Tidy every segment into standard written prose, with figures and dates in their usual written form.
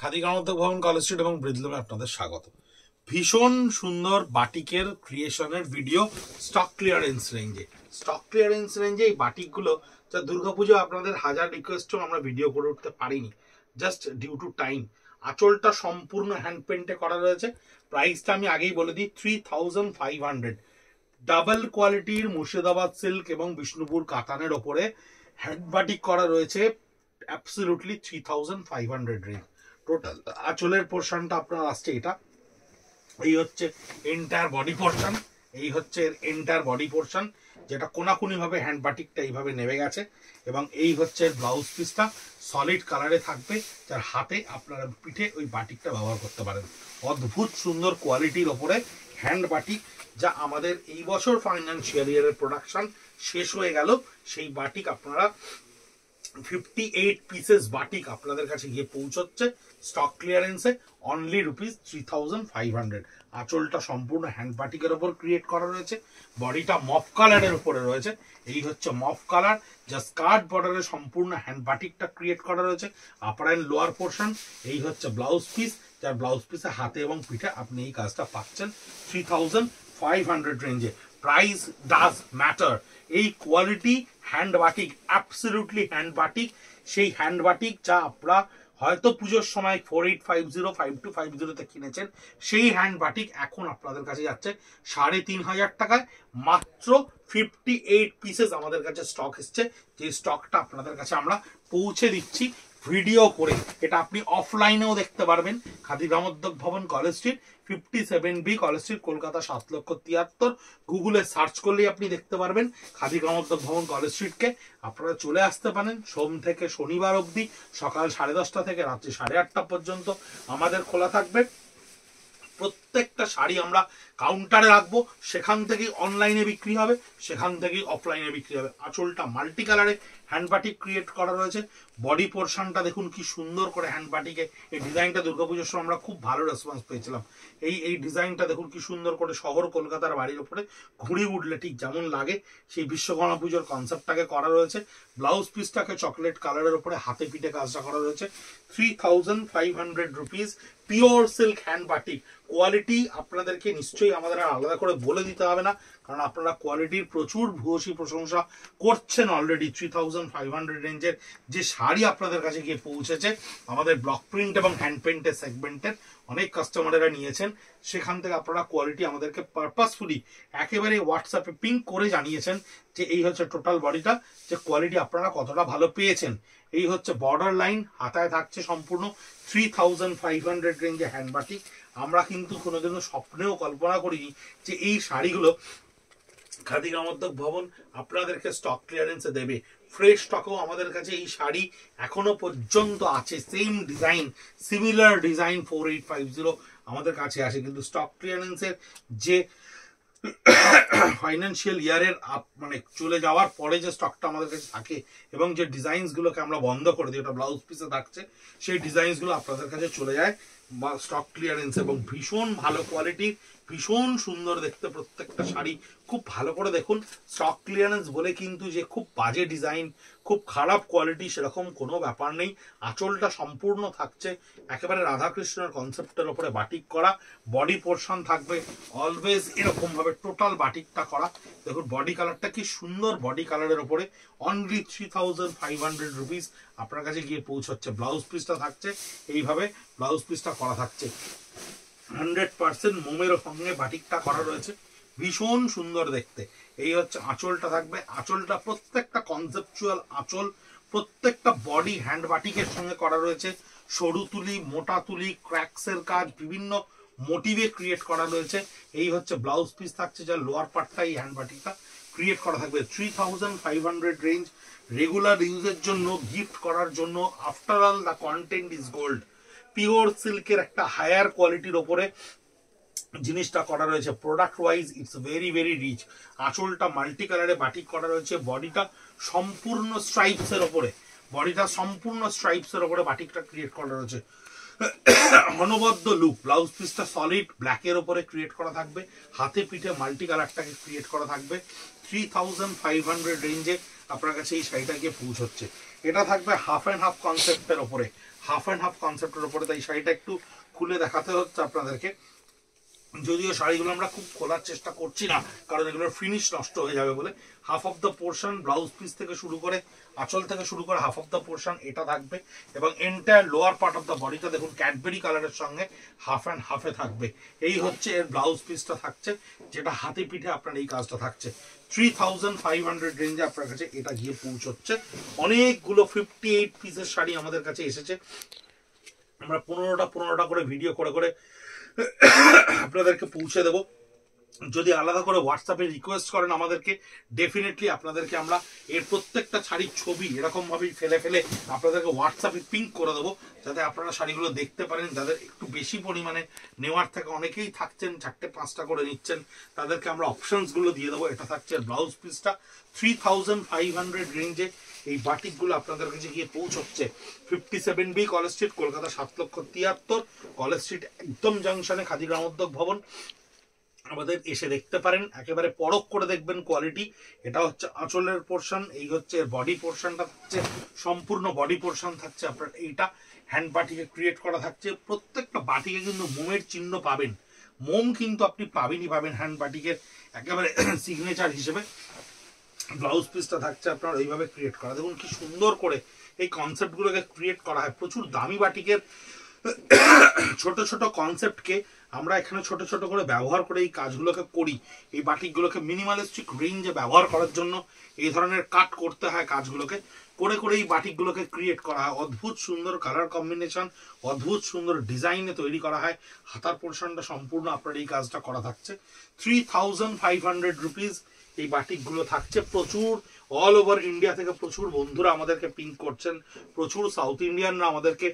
খাদি গ্রামোদ্যোগ ভবন, college street এবং ব্রিজলুমে আপনাদের স্বাগত। ভীষণ সুন্দর বাটিকের ক্রিয়েশনের ভিডিও স্টক ক্লিয়ারেন্স রেঞ্জে এই বাটিকগুলো যা দুর্গাপুজো আপনাদের হাজার রিকোয়েস্টও আমরা ভিডিও করে উঠতে পারিনি, জাস্ট ডিউ টু টাইম। আঁচলটা সম্পূর্ণ হ্যান্ড পেন্টে করা রয়েছে। প্রাইসটা আমি আগেই বলে দিই, 3500। ডাবল কোয়ালিটির মুর্শিদাবাদ সিল্ক এবং বিষ্ণুপুর কাতানের ওপরে হ্যান্ড বাটিক করা রয়েছে। Absolutely 3500 range. টোটাল আঁচলের পোর্শনটা আপনার আসছে এটা। এই হচ্ছে এন্টায়ার বডি পোর্শন, এই হচ্ছে এন্টায়ার বডি পোর্শন, যেটা কোনাকুনি ভাবে হ্যান্ড বাটিকটা এইভাবে নেমে গেছে। এবং এই হচ্ছে ব্লাউজ পিসটা, সলিড কালারে থাকবে, যার হাতে আপনারা পিঠে ওই বাটিকটা ব্যবহার করতে পারেন। অদ্ভুত সুন্দর কোয়ালিটির ওপরে হ্যান্ড বাটিক, যা আমাদের এই বছর ফাইন্যান্সিয়াল ইয়ারের প্রোডাকশন শেষ হয়ে গেল। সেই বাটিক আপনারা 58 পিসেস বাটিক আপনাদের কাছে গিয়ে পৌঁছচ্ছে স্টক ক্লিয়ারেন্সে অনলি ₹3500। আঁচলটা সম্পূর্ণ হ্যান্ড বাটিকের ওপর ক্রিয়েট করা রয়েছে, বডিটা মফ কালারের উপরে রয়েছে। এই হচ্ছে মফ কালার, যা স্কার্ট বর্ডারে সম্পূর্ণ হ্যান্ড বাটিকটা ক্রিয়েট করা রয়েছে। Upper and lower portion. এই হচ্ছে ব্লাউজ পিস, যার ব্লাউজ পিসে হাতে এবং পিঠে আপনি এই কাজটা পাচ্ছেন 3500 রেঞ্জে। Price does matter. এই quality hand batik, absolutely hand batik, সেই হ্যান্ড বাটিক যা আপনারা হয়তো পুজোর সময় 4850 5250-তে কিনেছেন, সেই হ্যান্ড বাটিক এখন আপনাদের কাছে যাচ্ছে 3500 টাকায়। মাত্র 58 পিসেস আমাদের কাছে স্টক এসছে, যে স্টকটা আপনাদের কাছে আমরা পৌঁছে দিচ্ছি ভিডিও করে। এটা আপনি অফলাইনেও দেখতে পারবেন। খাদি গ্রামোদ্যোগ ভবন, college street, 57B college street, Kolkata 7,73,000। গুগলে সার্চ করলেই আপনি দেখতে পারবেন খাদি গ্রামোদ্যোগ ভবন, কলেজ স্ট্রিটকে। আপনারা চলে আসতে পারেন সোম থেকে শনিবার অবধি, সকাল 10:30 থেকে রাত্রি 8:30 পর্যন্ত আমাদের খোলা থাকবে। প্রত্যেকটা শাড়ি আমরা কাউন্টারে রাখবো, সেখান থেকেই অনলাইনে বিক্রি হবে, সেখান থেকেই অফলাইনে বিক্রি হবে। আঁচলটা মাল্টি কালারে হ্যান্ড বাটিক ক্রিয়েট করা রয়েছে। বডি পোর্শনটা দেখুন কি সুন্দর করে হ্যান্ড বাটিকে। এই ডিজাইনটা দুর্গাপুজোর সময় আমরা খুব ভালো রেসপন্স পেয়েছিলাম। এই ডিজাইনটা দেখুন কি সুন্দর করে শহর কলকাতার বাড়ির উপরে ঘুড়ি উঠলে ঠিক যেমন লাগে, সেই বিশ্বকর্মা পুজোর কনসেপ্টটাকে করা রয়েছে। ব্লাউজ পিসটাকে চকলেট কালারের উপরে হাতে পিঠে কাজটা করা রয়েছে। 3500 rupees, pure silk hand batik. Quality আপনাদেরকে নিশ্চয়ই আমাদের আর আলাদা করে বলে দিতে হবে না, কারণ আপনারা কোয়ালিটির প্রচুর ভূয়সী প্রশংসা করছেন অলরেডি। 3500 রেঞ্জের যে শাড়ি আপনাদের কাছে গিয়ে পৌঁছেছে, আমাদের ব্লক প্রিন্ট এবং হ্যান্ড পেন্টের সেগমেন্টের অনেক কাস্টমারেরা নিয়েছেন। সেখান থেকে আপনারা কোয়ালিটি আমাদেরকে পারপাসফুলি একেবারে হোয়াটসঅ্যাপে পিং করে জানিয়েছেন যে এই হচ্ছে টোটাল বডিটা, যে কোয়ালিটি আপনারা কতটা ভালো পেয়েছেন। এই হচ্ছে বর্ডার লাইন, হাতায় থাকছে সম্পূর্ণ 3500 রেঞ্জে হ্যান্ড বাটিক। আমরা কিন্তু কোনোদিনও স্বপ্নেও কল্পনা করিনি যে এই শাড়িগুলো খাদি গ্রামোদ্যোগ ভবন আপনাদেরকে স্টক ক্লিয়ারেন্সে দেবে। ফ্রেশ স্টকও আমাদের কাছে এই শাড়ি এখনো পর্যন্ত আছে, সেম ডিজাইন, সিমিলার ডিজাইন 4850 আমাদের কাছে আসে। কিন্তু স্টক ক্লিয়ারেন্সের যে ফাইন্যান্সিয়াল ইয়ারের মানে চলে যাওয়ার পরে যে স্টকটা আমাদের কাছে থাকে এবং যে ডিজাইনসগুলোকে আমরা বন্ধ করে দিই, ওটা ব্লাউজ পিসে থাকছে, সেই ডিজাইনসগুলো আপনাদের কাছে চলে যায় বা স্টক ক্লিয়ারেন্স। এবং ভীষণ ভালো কোয়ালিটির, ভীষণ সুন্দর দেখতে প্রত্যেকটা শাড়ি। খুব ভালো করে দেখুন, স্টক ক্লিয়ারেন্স বলে কিন্তু যে খুব বাজে ডিজাইন, খুব খারাপ কোয়ালিটি, সেরকম কোনো ব্যাপার নেই। আঁচলটা সম্পূর্ণ থাকছে একেবারে রাধাকৃষ্ণের কনসেপ্টের ওপরে বাটিক করা। বডি পোর্শন থাকবে অলওয়েজ এরকম ভাবে টোটাল বাটিকটা করা। দেখুন বডি কালারটা কি সুন্দর, বডি কালারের ওপরে অনলি 3500 রুপিস আপনার কাছে গিয়ে পৌঁছচ্ছে। ব্লাউজ পিসটা থাকছে এইভাবে, ব্লাউজ পিসটা করা থাকছে 100% মোমের সঙ্গে বাটিকটা করা রয়েছে, ভীষণ সুন্দর দেখতে। এই হচ্ছে আঁচলটা থাকবে। আঁচলটা প্রত্যেকটা কনসেপচুয়াল আঁচল, প্রত্যেকটা বডি হ্যান্ড বাটিকের সঙ্গে করা রয়েছে। সরু তুলি, মোটা তুলি, ক্র্যাক্সের কাজ, বিভিন্ন মোটিভে ক্রিয়েট করা রয়েছে। এই হচ্ছে ব্লাউজ পিস থাকছে, যার লোয়ার পার্টটা এই হ্যান্ড বাটিকটা ক্রিয়েট করা থাকবে। 3500 রেঞ্জ, রেগুলার ইউজের জন্য, গিফট করার জন্য। After all the content is gold. Pure সিল্কের একটা হায়ার কোয়ালিটির ওপরে জিনিসটা করা রয়েছে। Product wise it's very very rich. আঁচলটা মাল্টি কালারে বাটিক করা রয়েছে। বডিটা সম্পূর্ণ স্ট্রাইপসের ওপরে, বডিটা সম্পূর্ণ স্ট্রাইপসের ওপরে বাটিকটা ক্রিয়েট করা রয়েছে। অনবদ্য লুক। ব্লাউজ পিসটা সলিড ব্ল্যাকের ওপরে ক্রিয়েট করা থাকবে, হাতে পিঠে মাল্টি কালারটাকে ক্রিয়েট করা থাকবে। 3500 রেঞ্জে আপনার কাছে এই শাড়িটা গিয়ে পৌঁছচ্ছে। এটা থাকবে হাফ অ্যান্ড হাফ কনসেপ্টের ওপরে। হাফ অ্যান্ড হাফ কনসেপ্টের উপরে, তাই শাড়িটা একটু খুলে দেখাতে হচ্ছে আপনাদেরকে। যদিও শাড়িগুলো আমরা খুব খোলার চেষ্টা করছি না, কারণ এগুলোর ফিনিশ নষ্ট হয়ে যাবে বলে। Half of the portion blouse piece থেকে শুরু করে আঁচল থেকে শুরু করে হাফ অফ দ্য পোর্শন এটা থাকবে, এবং entire lower part of the বডিটা দেখুন ক্যাডবেরি কালারের সঙ্গে হাফ অ্যান্ড হাফে থাকবে। এই হচ্ছে এর ব্লাউজ পিসটা থাকছে, যেটা হাতে পিঠে আপনার এই কাজটা থাকছে। 3500 রেঞ্জে আপনার কাছে এটা গিয়ে পৌঁছচ্ছে। অনেকগুলো 58 পিসের শাড়ি আমাদের কাছে এসেছে। আমরা 15টা করে ভিডিও করে করে আপনাদেরকে পৌঁছে দেবো। যদি আলাদা করে হোয়াটসঅ্যাপে রিকোয়েস্ট করেন আমাদেরকে, ডেফিনেটলি আপনাদেরকে আমরা এর প্রত্যেকটা শাড়ির ছবি এরকম ভাবেই ফেলে ফেলে আপনাদেরকে হোয়াটসঅ্যাপে পিঙ্ক করে দেবো, যাতে আপনারা শাড়িগুলো দেখতে পারেন। যাদের একটু বেশি পরিমাণে নেওয়ার থেকে অনেকেই থাকছেন 4-5টা করে নিচ্ছেন, তাদেরকে আমরা অপশনসগুলো দিয়ে দেবো। এটা থাকছে ব্লাউজ পিসটা। 3500 রেঞ্জে এই বাটিকগুলো আপনাদের কাছে গিয়ে পৌঁছচ্ছে। 57B college street, Kolkata 7,73,000 college street, একদম জাংশনে খাদি গ্রামোদ্যোগ ভবন। আমাদের এসে দেখতে পারেন, একেবারে পরখ করে দেখবেন কোয়ালিটি। এটা হচ্ছে আঁচলের পোর্শন, এই হচ্ছে বডি পোর্শনটা থাকছে, সম্পূর্ণ বডি পোর্শন থাকছে আপনার এইটা। হ্যান্ড বাটিকে ক্রিয়েট করা থাকছে। প্রত্যেকটা বাটিকে কিন্তু মোমের চিহ্ন পাবেন, মোম কিন্তু আপনি পাবেনই পাবেন হ্যান্ড বাটিকের একেবারে সিগনেচার হিসেবে। ব্লাউজ পিসটা থাকছে আপনার এইভাবে ক্রিয়েট করা। দেখুন কি সুন্দর করে এই কনসেপ্টগুলোকে ক্রিয়েট করা হয়। প্রচুর দামি বাটিকের ছোট ছোট কনসেপ্টকে আমরা এখানে ছোট ছোট করে ব্যবহার করে এই কাজগুলোকে করি। এই বাটিকগুলোকে মিনিমালিস্টিক রেঞ্জে ব্যবহার করার জন্য এই ধরনের কাট করতে হয়। কাজগুলোকে করে করে এই বাটিকগুলোকে ক্রিয়েট করা হয়। অদ্ভুত সুন্দর কালার কম্বিনেশন, অদ্ভুত সুন্দর ডিজাইনে তৈরি করা হয়। হাতার পোর্শনটা সম্পূর্ণ আপনার এই কাজটা করা থাকছে। 3500 রুপিস এই বাটিকগুলো থাকছে। প্রচুর অল ওভার ইন্ডিয়া থেকে প্রচুর বন্ধুরা আমাদেরকে পিঙ্ক করছেন, প্রচুর সাউথ ইন্ডিয়ানরা আমাদেরকে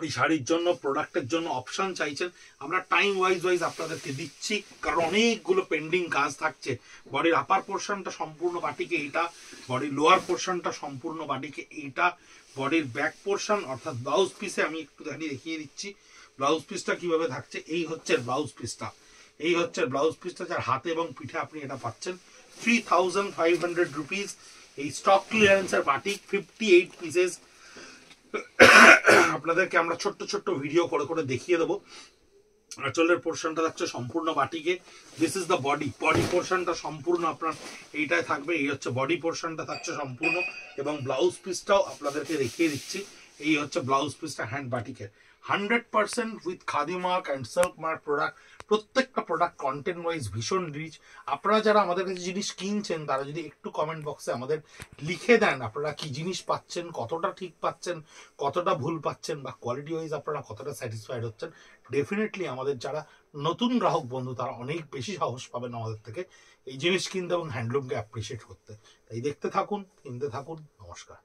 এই শাড়ির জন্য প্রোডাক্টের জন্য অপশন চাইছেন। আমরা টাইম ওয়াইজ আপনাদেরকে দিচ্ছি, কারণ অনেকগুলো পেন্ডিং কাজ থাকছে। বডির আপার পোর্শনটা সম্পূর্ণ বাটিকে এইটা, বডির লোয়ার পোর্শনটা সম্পূর্ণ বাটিকে এইটা, বডির ব্যাক পোর্শন অর্থাৎ ব্লাউজ পিসে আমি একটু দেখিয়ে দিচ্ছি ব্লাউজ পিসটা কিভাবে থাকছে। এই হচ্ছে ব্লাউজ পিসটা, এই হচ্ছে ব্লাউজ পিসটা, যার হাতে এবং পিঠে আপনি এটা পাচ্ছেন। 3500 রুপিস এই স্টক ক্লিয়ারেন্সের বাটিক 58 পিসেস আপনাদেরকে আমরা ছোট্ট ছোট্ট ভিডিও করে করে দেখিয়ে দেবো। আঁচলের পোর্শনটা থাকছে সম্পূর্ণ বাটিকে। This is the body, body পোর্শনটা সম্পূর্ণ আপনার এইটাই থাকবে। এই হচ্ছে বডি পোর্শনটা থাকছে সম্পূর্ণ, এবং ব্লাউজ পিসটাও আপনাদেরকে দেখিয়ে দিচ্ছি। এই হচ্ছে ব্লাউজ পিসটা হ্যান্ড বাটিকের। 100% with khadi mark and silk mark product. প্রত্যেকটা প্রোডাক্ট কন্টেন্ট ওয়াইজ ভীষণ রিচ। আপনারা যারা আমাদের কাছে জিনিস কিনছেন, তারা যদি একটু কমেন্ট বক্সে আমাদের লিখে দেন আপনারা কি জিনিস পাচ্ছেন, কতটা ঠিক পাচ্ছেন, কতটা ভুল পাচ্ছেন, বা কোয়ালিটি ওয়াইজ আপনারা কতটা স্যাটিসফাইড হচ্ছেন, ডেফিনেটলি আমাদের যারা নতুন গ্রাহক বন্ধু তারা অনেক বেশি সাহস পাবেন আমাদের থেকে এই জিনিস কিনতে এবং হ্যান্ডলুমকে অ্যাপ্রিসিয়েট করতে। তাই দেখতে থাকুন, কিনতে থাকুন। নমস্কার।